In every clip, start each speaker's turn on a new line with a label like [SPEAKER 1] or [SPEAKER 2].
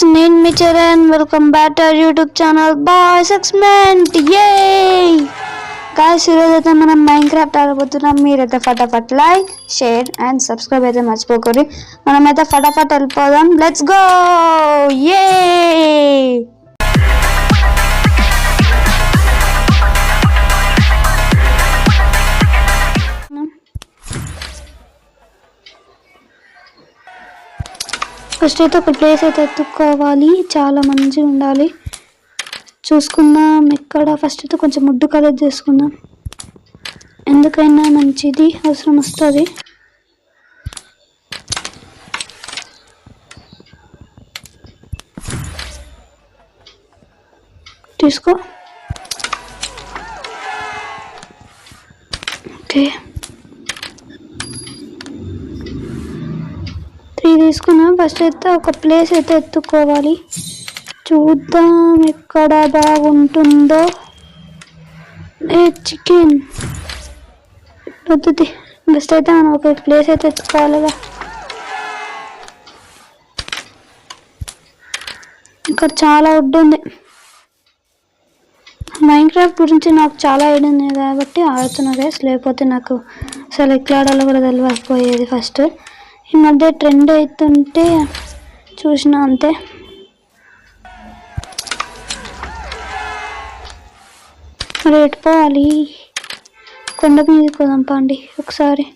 [SPEAKER 1] నేను మీ Charan. Welcome back to our YouTube channel boys ఎక్స్మెంట్. యే గాయ్స్, ఈరోజు అయితే మనం మైన్క్రాఫ్ట్ ఆడబోతున్నాం. మీరైతే ఫటాఫట్ లైక్, షేర్ అండ్ సబ్స్క్రైబ్ అయితే మర్చిపోకూడదు. మనమైతే ఫటాఫట్ వెళ్ళిపోదాం. Let's go. యే ఫస్ట్ అయితే ఒక ప్లేస్ అయితే ఎత్తుక్కోవాలి. చాలా మంచిగా ఉండాలి. చూసుకుందాం ఎక్కడ. ఫస్ట్ అయితే కొంచెం ముడ్డు కలర్ చేసుకుందాం, ఎందుకైనా మంచిది, అవసరం వస్తుంది. తీసుకో. ఓకే, 3 తీసుకున్నాం. ఫస్ట్ అయితే ఒక ప్లేస్ అయితే ఎత్తుకోవాలి. చూద్దాం ఎక్కడ బాగుంటుందో. చికెన్ వద్దుది. ఫస్ట్ అయితే మనం ఒక ప్లేస్ అయితే ఎత్తుకోవాలిగా. ఇక్కడ చాలా వుడ్ ఉంది. మైన్క్రాఫ్ట్ గురించి నాకు చాలా ఐడియా ఉంది కాబట్టి ఆడుతున్నా గైస్. లేకపోతే నాకు అసలు ఎట్లా ఆడాలో కూడా తెలియకపోయేది. ఫస్ట్ ఈ మధ్య ట్రెండ్ అవుతుంటే చూసిన అంతే. మరి ఎట్టుకోవాలి. కొండ మీద పోదాం పండి ఒకసారి.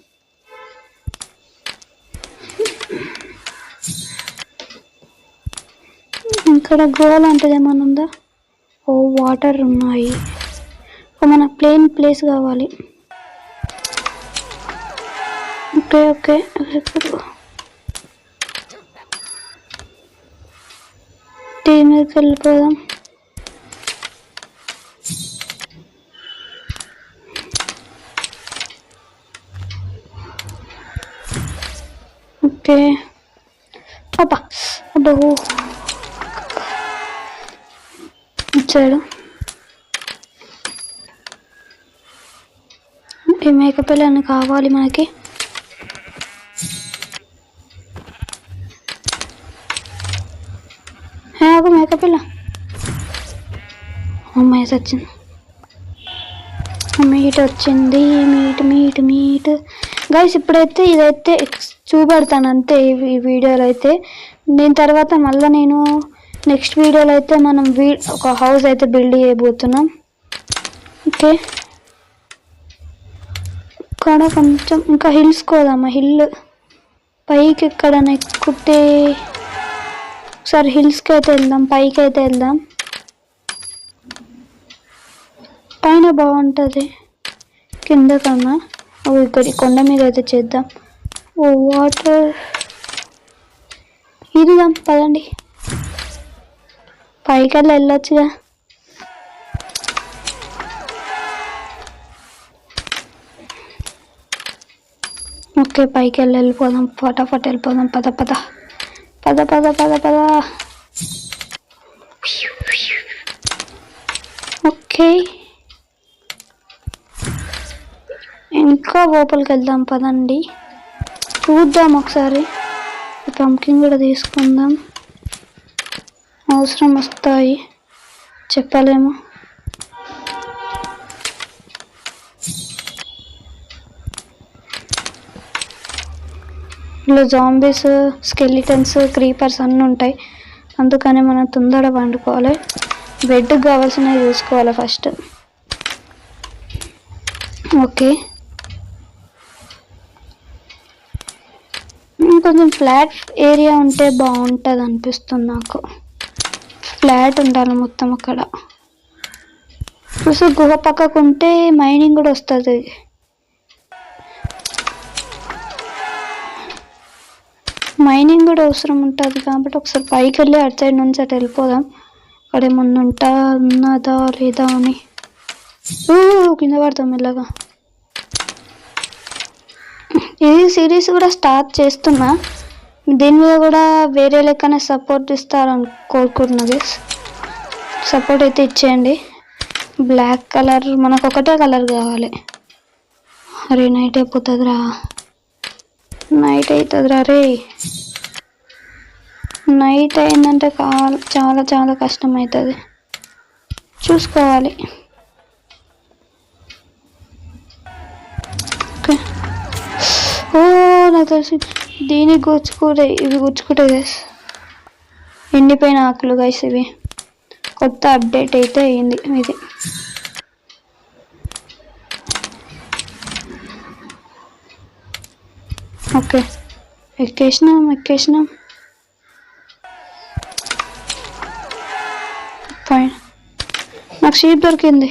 [SPEAKER 1] ఇక్కడ గోల్ అంటది ఏమన్నా ఉందా? ఓ వాటర్ ఉన్నాయి. మనకు ప్లేన్ ప్లేస్ కావాలి. ఓకే ఓకే, దీని మీదకి వెళ్ళిపోదాం. ఓకే అబ్బా అబ్బో వచ్చాడు. ఈ మేకపిల్లని కావాలి మనకి. ఒక మేకపిల్ల అమ్మాయి వచ్చింది. మీట్ వచ్చింది. మీట్ గైస్, ఇప్పుడైతే ఇదైతే చూపెడతాను అంతే ఈ వీడియోలో అయితే. దీని తర్వాత మళ్ళీ నేను నెక్స్ట్ వీడియోలో అయితే మనం ఒక హౌస్ అయితే బిల్డ్ చేయబోతున్నాం. ఓకే, ఇక్కడ కొంచెం ఇంకా హిల్స్ కోదామా. హిల్ పైకి ఎక్కడైనా ఎక్కుతే ఒకసారి హిల్స్కి అయితే వెళ్దాం, పైకి అయితే వెళ్దాం. పైన బాగుంటుంది కింద కన్నా. ఇక్కడ కొండ మీద అయితే చేద్దాం. ఓ వాటర్ ఇదిదాం పదండి. పైకి వెళ్ళొచ్చుగా. ఓకే, పైకి వెళ్ళిపోదాం. ఫటాఫట్ వెళ్ళిపోదాం. పద పద పద పద పద పద. ఓకే, ఇంకా లోపలికి వెళ్దాం పదండి. చూద్దాం ఒకసారి. పంకిన్ కూడా తీసుకుందాం, అవసరం వస్తాయి, చెప్పలేము. ఇందులో జాంబీస్, స్కెలిటన్స్, క్రీపర్స్ అన్నీ ఉంటాయి. అందుకని మనం తొందరగా వండుకోవాలి. బెడ్కి కావాల్సినవి చూసుకోవాలి ఫస్ట్. ఓకే, కొంచెం ఫ్లాట్ ఏరియా ఉంటే బాగుంటుంది అనిపిస్తుంది నాకు. ఫ్లాట్ ఉండాలి మొత్తం అక్కడ. ప్లస్ గుహ పక్కకు ఉంటే మైనింగ్ కూడా వస్తుంది. మైనింగ్ కూడా అవసరం ఉంటుంది కాబట్టి ఒకసారి పైకి వెళ్ళి అటు సైడ్ నుంచి అటు వెళ్ళిపోదాం. అక్కడ ఏమన్నా ఉన్నదా లేదా అని. కింద పడతాం మెల్లగా. ఈ సిరీస్ కూడా స్టార్ట్ చేస్తున్నా. దీని మీద కూడా వేరే లెక్కనే సపోర్ట్ ఇస్తారని కోరుకుంటున్నది. సపోర్ట్ అయితే ఇచ్చేయండి. బ్లాక్ కలర్ మనకు ఒకటే కలర్ కావాలి. అరే నైట్ అయిపోతుందిరా, నైట్ అవుతుందిరా రే. నైట్ అయిందంటే చాలా చాలా కష్టం అవుతుంది, చూసుకోవాలి. ఓకే. ఓ నాకు తెలిసి దీనికి గుచ్చుకుంటాయి, ఇవి గుచ్చుకుంటాయి గైస్. ఎండిపోయిన ఆకులు గైస్ ఇవి. కొత్త అప్డేట్ అయితే అయ్యింది ఇది. ఓకే, ఎక్కేసినాం. ఫైన్. నాకు షీప్ దొరికింది.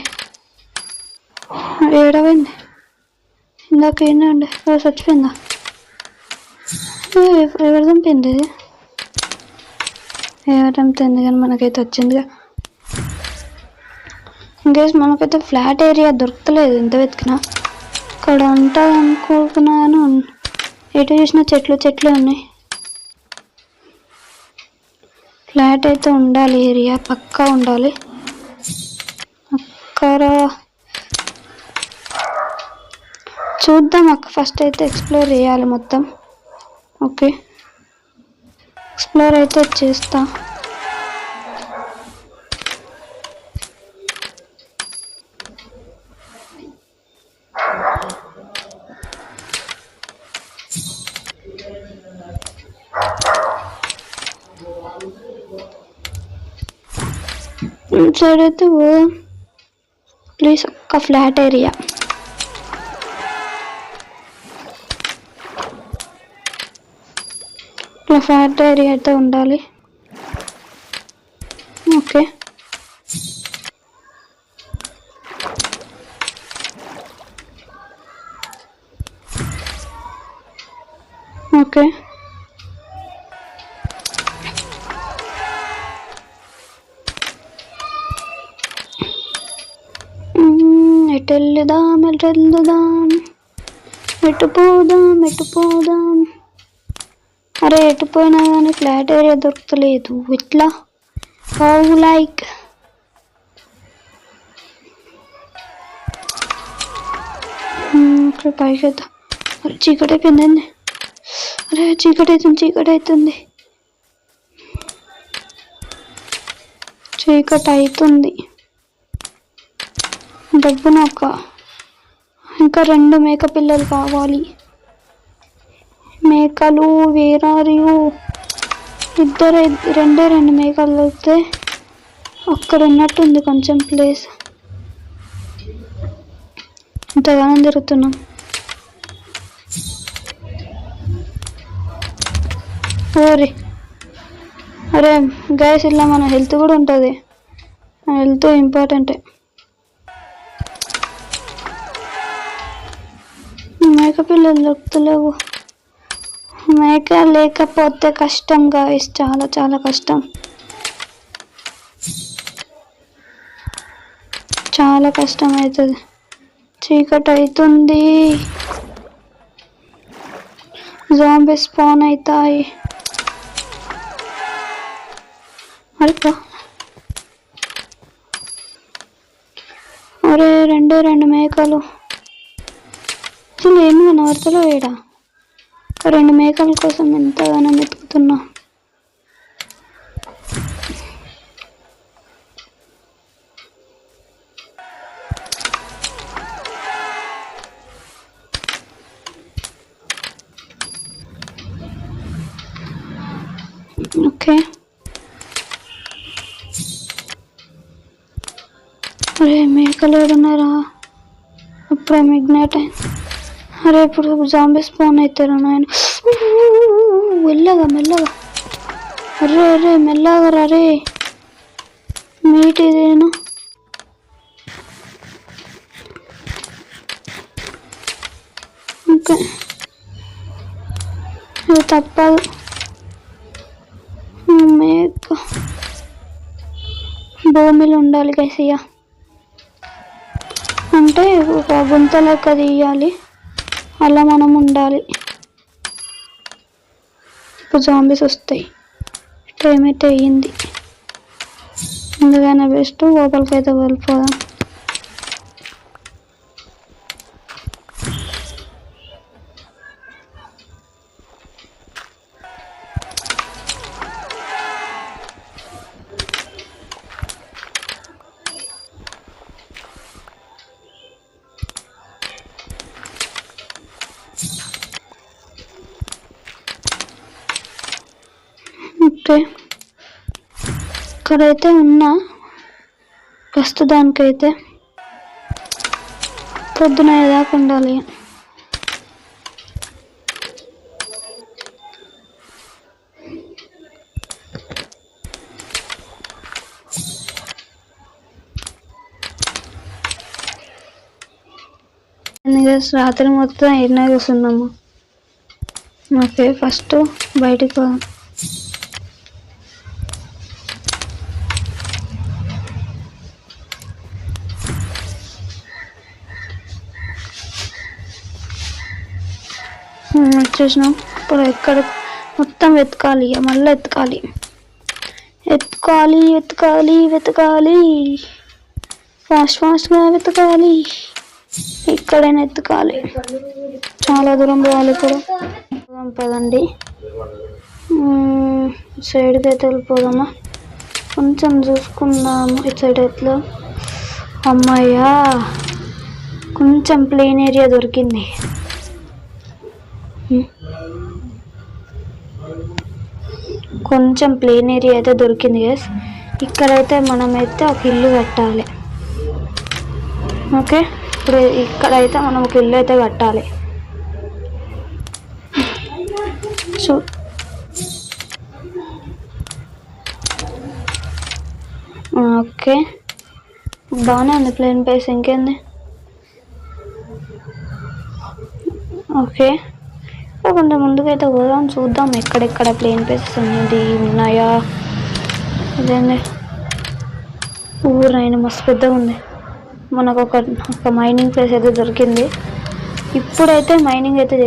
[SPEAKER 1] ఏడవైంది ఇందాక ఏంటండి చచ్చిపోయిందా? ఎవరు చంపింది ఇది? ఎవరు చంపింది కానీ మనకైతే వచ్చిందిగా. ఇంకేస్ మనకైతే ఫ్లాట్ ఏరియా దొరకలేదు ఎంత వెతికినా. ఇక్కడ ఉంటుంది అనుకుంటున్నాను, ఎటు చూసినా చెట్లే ఉన్నాయి. ఫ్లాట్ అయితే ఉండాలి, ఏరియా పక్కా ఉండాలి. అక్కడ చూద్దాం అక్క, ఫస్ట్ అయితే ఎక్స్ప్లోర్ చేయాలి మొత్తం. ఓకే, ఎక్స్ప్లోర్ అయితే చేస్తా. సైడ్ అయితే ప్లీజ్ ఒక్క ఫ్లాట్ ఏరియా. ఫ్లాట్ ఏరియా అయితే ఉండాలి. Okay, okay. ఎటు పోదాం. అరే ఎటు పోయినా కానీ ఫ్లాట్ ఏరియా దొరకలేదు. ఇట్లా లైక్ ఇక్కడ పైకి వెళ్తా. అరే చీకటి అయిపోయిందండి. అరే చీకటి అవుతుంది. డబ్బు నాకు ఇంకా 2 మేక పిల్లలు కావాలి. మేకలు వేరారియు రెండే 2 మేకలు దొరికితే అక్కడ ఉన్నట్టుంది కొంచెం ప్లేస్. ఇంతగానో తిరుగుతున్నాం. అరే గైస్ ఇలా మన హెల్త్ కూడా ఉంటుంది, హెల్త్ ఇంపార్టెంటే. మేక పిల్లలు దొరుకుతలేవు. మేక లేకపోతే కష్టం గాయస్, చాలా చాలా కష్టం, చాలా కష్టం అవుతుంది. చీకటి అవుతుంది, జాంబీ స్పాన్ అవుతాయి. అరే 2 మేకలు అసలు ఏమి కనబడతలో ఏడా. 2 మేకల కోసం ఎంతగానో వెతుకుతున్నా. ఓకే, అరే మేకలు ఏడున్నారా? అప్పుడే మిడ్నైట్ అయింది. అరే ఇప్పుడు జాంబీ స్పాన్ అవుతారు నాయన. మెల్లగా అరే మెల్లగా రే మీట్ ఇదేనా? ఓకే ఇది తప్పదు. మేక భూమిలో ఉండాలి కసియా, అంటే ఒక గుంత లెక్క తీయాలి, అలా మనం ఉండాలి. ఇప్పుడు జాంబీస్ వస్తాయి, టైం అయితే అయ్యింది. ఎందుకైనా బెస్ట్ లోపలికైతే వెళ్ళిపోదాం. ఇక్కడైతే ఉన్నా ప్రస్తుతానికైతే పొద్దున దాకా ఉండాలి. రాత్రి మొత్తం ఎన్నో కూర్చున్నాము. ఓకే, ఫస్ట్ బయటికి పోదాం. వచ్చేసినాం. ఇప్పుడు ఎక్కడ మొత్తం వెతకాలి, మళ్ళీ వెతకాలి ఫాస్ట్గా వెతకాలి. ఇక్కడైనా ఎత్తుకాలి, చాలా దూరం పోవాలి. ఇప్పుడు పదండి, సైడ్కి అయితే వెళ్ళిపోదామా, కొంచెం చూసుకుందాము. ఇటు సైడ్ ఎట్లా, అమ్మాయ్యా కొంచెం ప్లేన్ ఏరియా దొరికింది. కొంచెం ప్లేన్ ఏరియా అయితే దొరికింది గైస్. ఇక్కడైతే మనమైతే ఒక ఇల్లు కట్టాలి. ఓకే, ఇప్పుడు ఇక్కడైతే మనం ఒక ఇల్లు అయితే కట్టాలి. ఓకే, బాగానే ఉంది ప్లేన్ ప్లేస్. ఇంకేంది? ఓకే, కొంచెం ముందుకైతే పోదాం, చూద్దాం ఎక్కడెక్కడ ప్లేన్ ప్లేసెస్ ఉన్నాయా. అదేంది ఊరైనా మస్తు పెద్దగా ఉంది. మనకు ఒక మైనింగ్ ప్లేస్ అయితే దొరికింది. ఇప్పుడైతే మైనింగ్ అయితే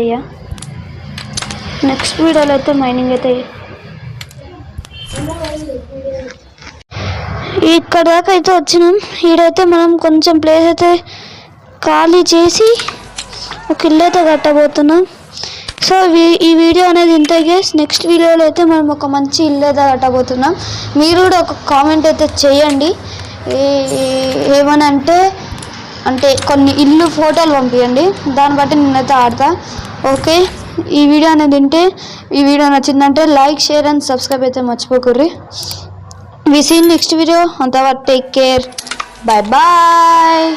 [SPEAKER 1] నెక్స్ట్ వీడియోలో అయితే మైనింగ్ అయితే ఇక్కడ దాకా అయితే వచ్చినాం. ఈడైతే మనం కొంచెం ప్లేస్ అయితే ఖాళీ చేసి ఒక ఇల్లు అయితే కట్టబోతున్నాం. సో ఈ వీడియో అనేది ఇంతే గైస్. నెక్స్ట్ వీడియోలో అయితే మనం ఒక మంచి ఇల్లు అయితే కట్టబోతున్నాం. మీరు కూడా ఒక కామెంట్ అయితే చేయండి, ఏమనంటే కొన్ని ఇల్లు ఫోటోలు పంపించండి, దాన్ని బట్టి నేనైతే ఆడతా. ఓకే, ఈ వీడియో నచ్చిందంటే లైక్, షేర్ అండ్ సబ్స్క్రైబ్ అయితే మర్చిపోకుర్రి. We see next video. అంతవరకు టేక్ కేర్, బాయ్ బాయ్.